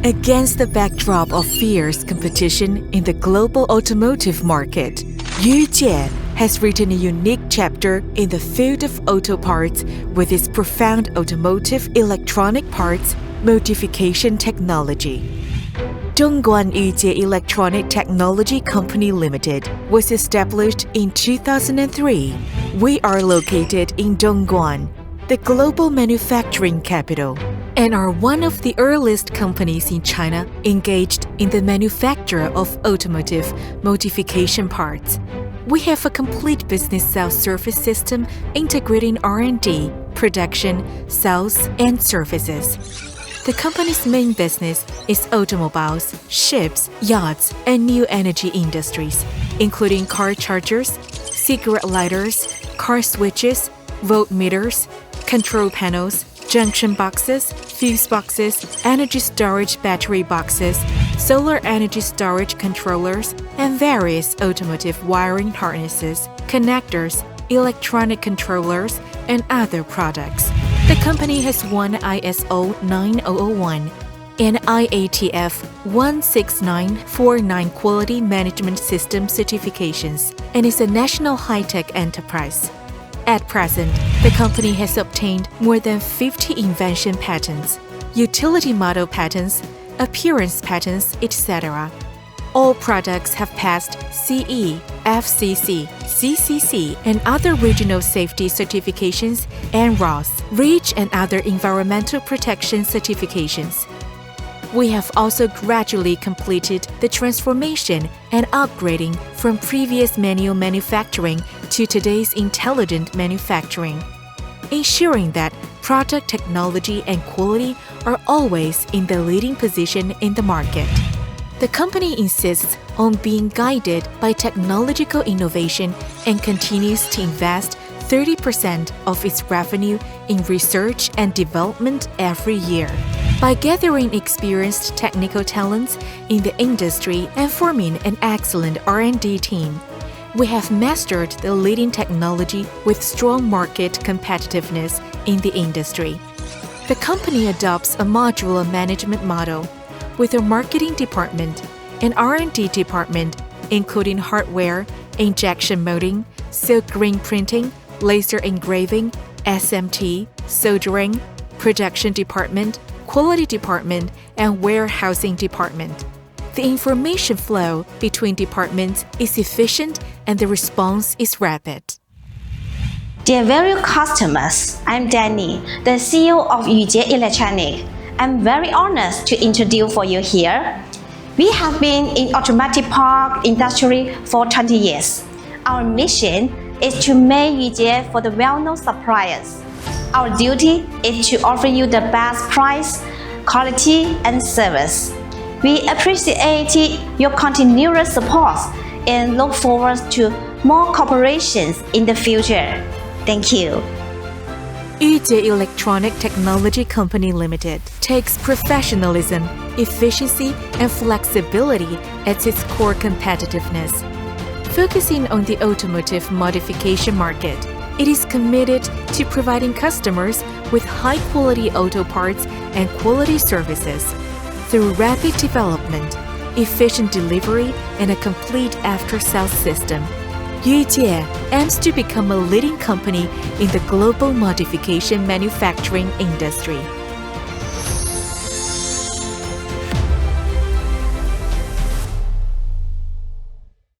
Against the backdrop of fierce competition in the global automotive market, Yujie has written a unique chapter in the field of auto parts with its profound automotive electronic parts modification technology. Dongguan Yujie Electronic Technology Company Limited was established in 2003. We are located in Dongguan, the global manufacturing capital, and are one of the earliest companies in China engaged in the manufacture of automotive modification parts. We have a complete business self-service system integrating R&D, production, sales, and services. The company's main business is automobiles, ships, yachts, and new energy industries, including car chargers, cigarette lighters, car switches, voltmeters, control panels, junction boxes, fuse boxes, energy storage battery boxes, solar energy storage controllers, and various automotive wiring harnesses, connectors, electronic controllers, and other products. The company has won ISO 9001 and IATF 16949 Quality Management System certifications and is a national high-tech enterprise. At present, the company has obtained more than 50 invention patents, utility model patents, appearance patents, etc. All products have passed CE, FCC, CCC, and other regional safety certifications and RoS, REACH, and other environmental protection certifications. We have also gradually completed the transformation and upgrading from previous manual manufacturing to today's intelligent manufacturing, ensuring that product technology and quality are always in the leading position in the market. The company insists on being guided by technological innovation and continues to invest 30% of its revenue in research and development every year. By gathering experienced technical talents in the industry and forming an excellent R&D team, we have mastered the leading technology with strong market competitiveness in the industry. The company adopts a modular management model with a marketing department, an R&D department, including hardware, injection molding, silk screen printing, laser engraving, SMT, soldering, production department, quality department, and warehousing department. The information flow between departments is efficient and the response is rapid. Dear valued customers, I'm Danny, the CEO of Yujie Electronic. I'm very honored to introduce for you here. We have been in automotive part industry for 20 years. Our mission is to make Yujie for the well-known suppliers. Our duty is to offer you the best price, quality, and service. We appreciate your continuous support and look forward to more cooperations in the future. Thank you. Yujie Electronic Technology Company Limited takes professionalism, efficiency, and flexibility as its core competitiveness. Focusing on the automotive modification market, it is committed to providing customers with high-quality auto parts and quality services through rapid development, efficient delivery, and a complete after-sales system. Yujie aims to become a leading company in the global modification manufacturing industry.